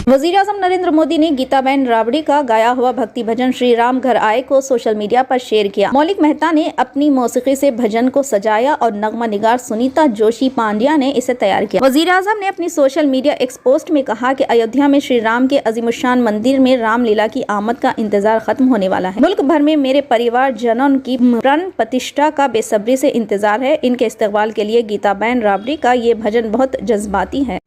वजीर आजम नरेंद्र मोदी ने गीताबेन राबड़ी का गाया हुआ भक्ति भजन श्री राम घर आए को सोशल मीडिया पर शेयर किया। मौलिक मेहता ने अपनी मौसीकी से भजन को सजाया और नगमा निगार सुनीता जोशी पांड्या ने इसे तैयार किया। वजीर आजम ने अपनी सोशल मीडिया एक्स पोस्ट में कहा कि अयोध्या में श्री राम के अजीमुशान मंदिर में रामलीला की आमद का इंतजार खत्म होने वाला है। मुल्क भर में मेरे परिवार जनों की प्राण प्रतिष्ठा का बेसब्री से इंतजार है। इनके इस्तकबाल के लिए गीताबेन राबड़ी का ये भजन बहुत जज्बाती है।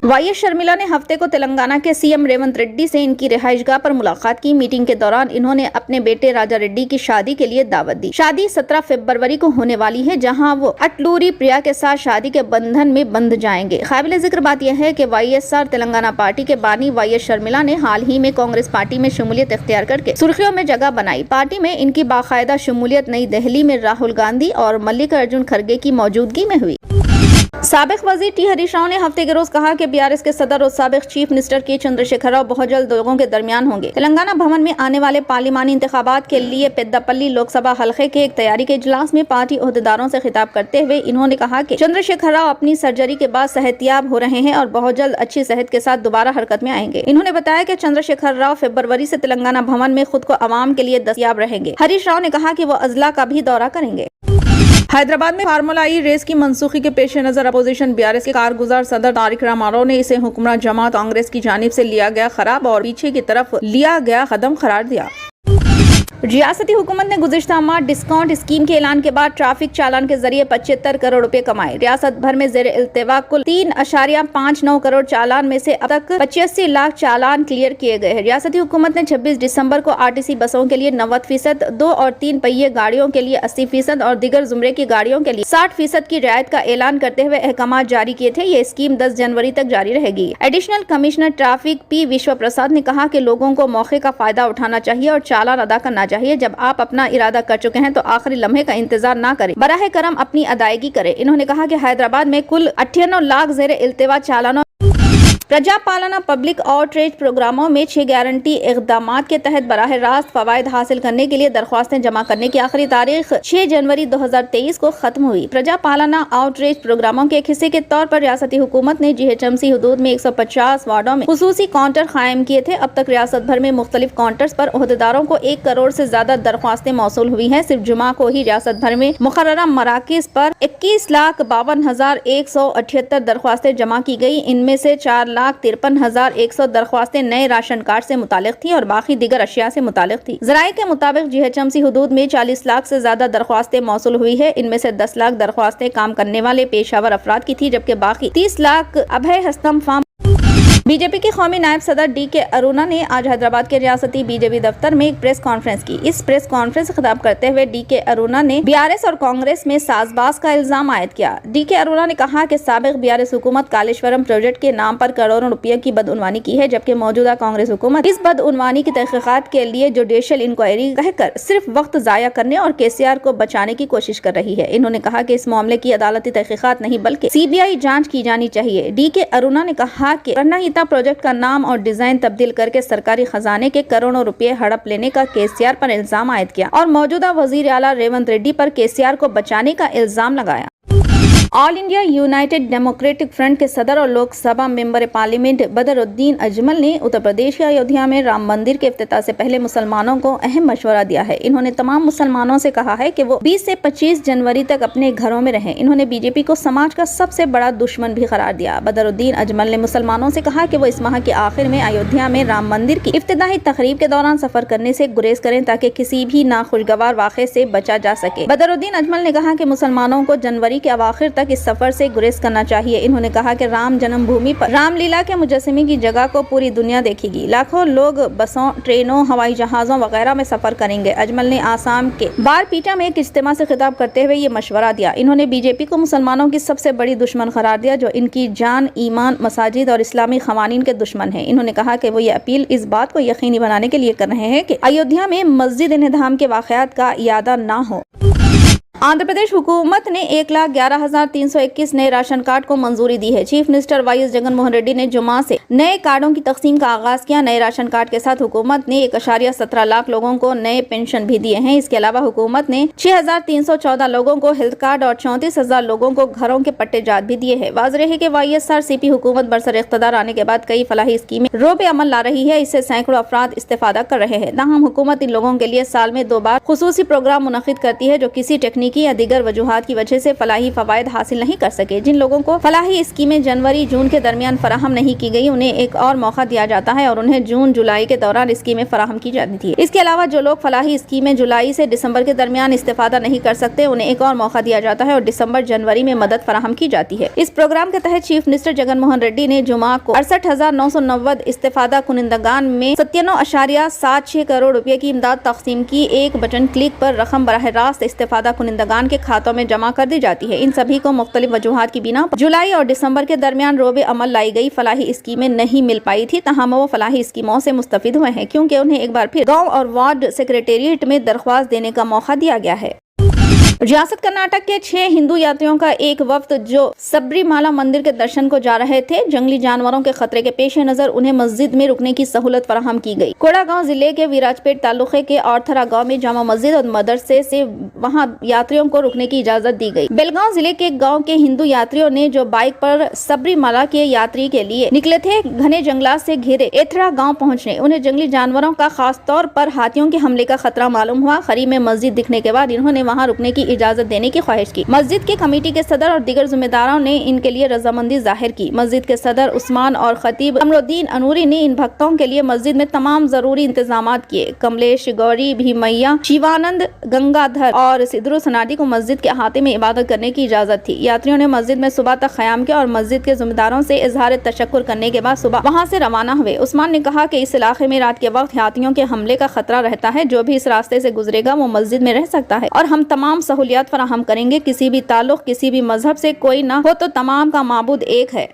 वाईएस शर्मिला ने हफ्ते को तेलंगाना के सीएम रेवंत रेड्डी से इनकी रिहाइशगाह पर मुलाकात की। मीटिंग के दौरान इन्होंने अपने बेटे राजा रेड्डी की शादी के लिए दावत दी। शादी 17 फरवरी को होने वाली है, जहां वो अटलूरी प्रिया के साथ शादी के बंधन में बंध जाएंगे। काबिल जिक्र बात यह है कि वाईएसआर तेलंगाना पार्टी के बानी वाईएस शर्मिला ने हाल ही में कांग्रेस पार्टी में शमूलियत इख्तियार करके सुर्खियों में जगह बनाई। पार्टी में इनकी बाकायदा शमूलियत नई दिल्ली में राहुल गांधी और मल्लिकार्जुन खड़गे की मौजूदगी में हुई। साबिक वजीर टी हरीश राव ने हफ्ते के रोज कहा कि बीआरएस के सदर और साबिक चीफ मिनिस्टर के चंद्रशेखर राव बहुत जल्द लोगों के दरमियान होंगे। तेलंगाना भवन में आने वाले पार्लिमानी इंतखाबात के लिए पेद्दापल्ली लोकसभा हलके के एक तैयारी के इजलास में पार्टी ओहदेदारों से खिताब करते हुए इन्होंने कहा कि चंद्रशेखर राव अपनी सर्जरी के बाद सेहतियाब हो रहे हैं और बहुत जल्द अच्छी सेहत के साथ दोबारा हरकत में आएंगे। इन्होंने बताया कि चंद्रशेखर राव फरवरी से तेलंगाना भवन में खुद को आवाम के लिए दस्तयाब रहेंगे। हरीश राव ने कहा कि वो अजला का भी दौरा करेंगे। हैदराबाद में फार्मूला ई रेस की मनसूखी के पेश नजर अपोजिशन बीआरएस के कारगुजार सदर तारिक रामाराव ने इसे हुक्मरान जमात कांग्रेस की जानिब से लिया गया खराब और पीछे की तरफ लिया गया कदम करार दिया। रियासती हुकूमत ने गुज़िश्ता माह डिस्काउंट स्कीम के ऐलान के बाद ट्रैफिक चालान के जरिए 75 करोड़ रुपए कमाए। रियासत भर में जेर इल्तिवा कुल 3.59 करोड़ चालान में से अब तक 85 लाख चालान क्लियर किए गए हैं। रियासती हुकूमत ने 26 दिसंबर को आरटीसी बसों के लिए 90%, 2 और 3 पहिए गाड़ियों के लिए 80% और दीगर जुमरे की गाड़ियों के लिए 60% की रियायत का ऐलान करते हुए अहकामात जारी किए थे। ये स्कीम 10 जनवरी तक जारी रहेगी। एडिशनल कमिश्नर ट्रैफिक पी विश्व प्रसाद ने कहा कि लोगों को मौके का फायदा उठाना चाहिए और चालान अदा करना चाहिए। जब आप अपना इरादा कर चुके हैं तो आखिरी लम्हे का इंतजार ना करें, बराह करम अपनी अदायगी करें। इन्होंने कहा कि हैदराबाद में कुल 98 लाख जेर इल्तिवा चालानों प्रजा पालना पब्लिक आउटरीच प्रोग्रामों में 6 गारंटी इक़दामात के तहत बराह रास्त फवायद हासिल करने के लिए दरख्वास्तें जमा करने की आखिरी तारीख 6 जनवरी 2023 को खत्म हुई। प्रजा पालना आउटरीच प्रोग्रामों के एक हिस्से के तौर पर रियासती हुकूमत ने जीएचएमसी हुदूद में 150 वार्डों में खुसूसी काउंटर कायम किए थे। अब तक रियासत भर में मुख्तलिफ काउंटर्स पर ओहदेदारों को 1 करोड़ से ज्यादा दरख्वास्तें मौसूल हुई हैं। सिर्फ जुमा को ही रियासत भर में मुकर्ररा मराकिज पर 21,52,178 दरख्वास्तें जमा की गई। इनमें से 4,53,100 दरख्वास्तें नए राशन कार्ड से मुतालिक थी और बाकी दीगर अशिया से मुतालिक थी। ज़राए के मुताबिक जीएचएमसी हुदूद में 40 लाख से ज्यादा दरख्वास्तें मौसूल हुई है। इनमें से 10 लाख दरख्वास्तें काम करने वाले पेशावर अफराद की थी, जबकि बाकी 30 लाख अभय हस्तम फार्म। बीजेपी के कौमी नायब सदर डीके अरुणा ने आज हैदराबाद के रियासती बीजेपी दफ्तर में एक प्रेस कॉन्फ्रेंस की। इस प्रेस कॉन्फ्रेंस से खिताब करते हुए डीके अरुणा ने बीआरएस और कांग्रेस में साजबाज का इल्जाम आयद किया। डीके अरुणा ने कहा कि साबिक बीआरएस हुकूमत कालेश्वरम प्रोजेक्ट के नाम पर करोड़ों रुपयों की बदउनवानी की है, जबकि मौजूदा कांग्रेस हुकूमत इस बदउनवानी की तहकीकात के लिए जुडिशल इंक्वायरी कहकर सिर्फ वक्त जाया करने और केसीआर को बचाने की कोशिश कर रही है। इन्होंने कहा कि इस मामले की अदालती तहकीकात नहीं बल्कि सीबीआई जाँच की जानी चाहिए। डीके अरुणा ने कहा कि प्रणहिता प्रोजेक्ट का नाम और डिजाइन तब्दील करके सरकारी खजाने के करोड़ों रुपए हड़प लेने का केसीआर पर इल्जाम आयद किया और मौजूदा वजीर आला रेवंत रेड्डी पर केसीआर को बचाने का इल्जाम लगाया। All India United democratic front के सदर और लोकसभा मेंबर पार्लियामेंट बदरुद्दीन अजमल ने उत्तर प्रदेश के अयोध्या में राम मंदिर के इफ्तिताह से पहले मुसलमानों को अहम मशवरा दिया है। इन्होंने तमाम मुसलमानों से कहा है कि वो 20 से 25 जनवरी तक अपने घरों में रहें। इन्होंने बीजेपी को समाज का सबसे बड़ा दुश्मन भी करार दिया। बदरुद्दीन अजमल ने मुसलमानों से कहा कि वो इस माह के आखिर में अयोध्या में राम मंदिर की इफ्तिताही तकरीब के दौरान सफर करने से गुरेज करें ताकि किसी भी नाखुशगवार वाक़े से बचा जा सके। बदरुद्दीन अजमल ने कहा कि मुसलमानों को जनवरी के अवाखिर तक इस सफर से गुरेज करना चाहिए। इन्होंने कहा कि राम जन्मभूमि पर रामलीला के मुजस्समे की जगह को पूरी दुनिया देखेगी। लाखों लोग बसों, ट्रेनों, हवाई जहाजों वगैरह में सफर करेंगे। अजमल ने आसाम के बारपीटा में एक इज्तिमा से खिताब करते हुए ये मशवरा दिया। इन्होंने बीजेपी को मुसलमानों की सबसे बड़ी दुश्मन करार दिया, जो इनकी जान, ईमान, मसाजिद और इस्लामी क़वानीन के दुश्मन है। इन्होंने कहा कि वो ये अपील इस बात को यकीनी बनाने के लिए कर रहे हैं कि अयोध्या में मस्जिद निज़ाम के वाक़यात का इयादा ना हो। आंध्र प्रदेश हुकूमत ने 1,11,321 नए राशन कार्ड को मंजूरी दी है। Chief minister Y Jagan Mohan Reddy ने जुमा से नए कार्डों की तकसीम का आगाज किया। नए राशन कार्ड के साथ हुकूमत ने 1.17 लाख लोगों को नए पेंशन भी दिए हैं। इसके अलावा हुकूमत ने 6,314 लोगों को हेल्थ कार्ड और 34,000 लोगों को घरों के पट्टे जात भी दिए हैं। वाज़ेह है कि YSRCP हुकूमत बरसर इख्तिदार आने के बाद कई फलाही स्कीमें रोबे अमल ला रही है। इससे सैकड़ों अफराद इस्तेफादा कर रहे हैं। ताहम हुकूमत इन लोगों के लिए साल में 2 बार खुसूसी प्रोग्राम मुनक्किद करती है जो किसी टेक्निकी या दीगर वजूहात की वजह से फलाही फवायद हासिल नहीं कर सके। जिन लोगों को फलाही स्कीमें जनवरी जून के दरमियान फराहम नहीं की गई उन्हें एक और मौका दिया जाता है और उन्हें जून जुलाई के दौरान स्कीमें फराहम की जाती थी। इसके अलावा जो लोग फलाही स्कीमें जुलाई से दिसंबर के दरमियान इस्तेफादा नहीं कर सकते उन्हें एक और मौका दिया जाता है और दिसंबर जनवरी में मदद फराहम की जाती है। इस प्रोग्राम के तहत चीफ मिनिस्टर जगन मोहन रेड्डी ने जुमा को 68,990 इस्तेफादा कुनिंदगान में 97.76 करोड़ रुपए की इमदाद तकसीम की। एक बटन क्लिक पर रकम बराह रास्त इस्तेफादा कुनिंदगान के खातों में जमा कर दी जाती है। इन सभी को मुख्तलिफ वजूहात की बिना पर जुलाई और दिसंबर के दरमियान रोबे अमल लाई गई फलाही स्कीमें नहीं मिल पाई थी। तहम वो फलाही स्कीमों से मुस्तफिद हुए हैं क्योंकि उन्हें एक बार फिर गाँव और वार्ड सेक्रेटेरिएट में दरख्वास्त देने का मौका दिया गया है। रियासत कर्नाटक के 6 हिंदू यात्रियों का एक वफ्द जो सबरीमाला मंदिर के दर्शन को जा रहे थे, जंगली जानवरों के खतरे के पेश नजर उन्हें मस्जिद में रुकने की सहूलत फराहम की गई। कोड़ागांव जिले के विराजपेट तालुके के औरथरा गांव में जामा मस्जिद और मदरसे से वहां यात्रियों को रुकने की इजाजत दी गई। बेलगांव जिले के गाँव के हिंदू यात्रियों ने जो बाइक पर सबरीमाला के यात्री के लिए निकले थे, घने जंगलात से घिरे एथरा गाँव पहुँचने उन्हें जंगली जानवरों का खास तौर पर हाथियों के हमले का खतरा मालूम हुआ। करीब में मस्जिद दिखने के बाद इन्होंने वहाँ रुकने की इजाजत देने की ख्वाहिश की। मस्जिद के कमेटी के सदर और दीगर जिम्मेदारों ने इनके लिए रजामंदी जाहिर की। मस्जिद के सदर उस्मान और खतीब अमरुद्दीन अनूरी ने इन भक्तों के लिए मस्जिद में तमाम जरूरी इंतजामात किए। कमलेश, गौरी, भीमैया, शिवानंद, गंगाधर और सिद्धरू सनाडी को मस्जिद के अहाते में इबादत करने की इजाजत थी। यात्रियों ने मस्जिद में सुबह तक क़याम किया और मस्जिद के जिम्मेदारों से इजहार तशक्कुर करने के बाद सुबह वहाँ से रवाना हुए। उस्मान ने कहा कि इस इलाके में रात के वक्त हाथियों के हमले का खतरा रहता है। जो भी इस रास्ते से गुजरेगा वो मस्जिद में रह सकता है और हम तमाम सहूलियात फराहम करेंगे। किसी भी ताल्लुक किसी भी मजहब से कोई ना हो तो तमाम का माबूद एक है।